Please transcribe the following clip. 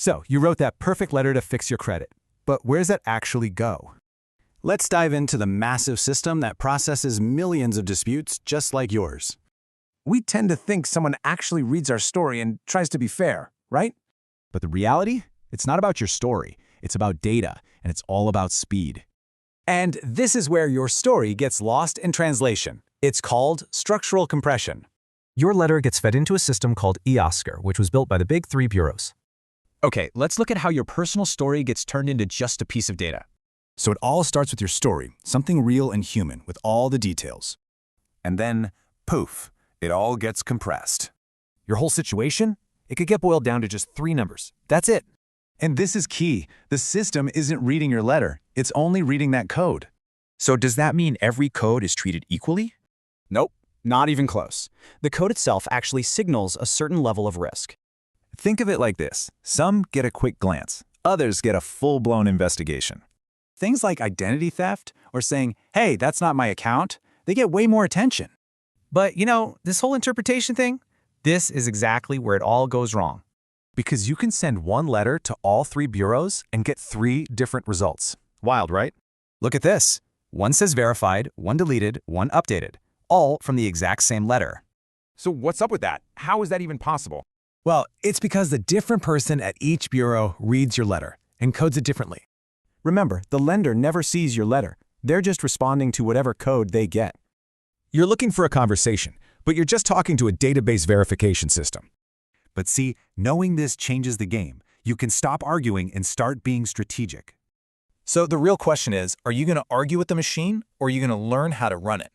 So, you wrote that perfect letter to fix your credit. But where does that actually go? Let's dive into the massive system that processes millions of disputes just like yours. We tend to think someone actually reads our story and tries to be fair, right? But the reality? It's not about your story. It's about data, and it's all about speed. And this is where your story gets lost in translation. It's called structural compression. Your letter gets fed into a system called eOscar, which was built by the big three bureaus. Okay, let's look at how your personal story gets turned into just a piece of data. So it all starts with your story, something real and human with all the details. And then, poof, it all gets compressed. Your whole situation? It could get boiled down to just 3 numbers. That's it. And this is key. The system isn't reading your letter. It's only reading that code. So does that mean every code is treated equally? Nope, not even close. The code itself actually signals a certain level of risk. Think of it like this. Some get a quick glance. Others get a full-blown investigation. Things like identity theft or saying, hey, that's not my account, they get way more attention. But, this whole interpretation thing, this is exactly where it all goes wrong. Because you can send one letter to all 3 bureaus and get 3 different results. Wild, right? Look at this. One says verified, one deleted, one updated, all from the exact same letter. So what's up with that? How is that even possible? Well, it's because the different person at each bureau reads your letter and codes it differently. Remember, the lender never sees your letter. They're just responding to whatever code they get. You're looking for a conversation, but you're just talking to a database verification system. But see, knowing this changes the game. You can stop arguing and start being strategic. So the real question is, are you going to argue with the machine or are you going to learn how to run it?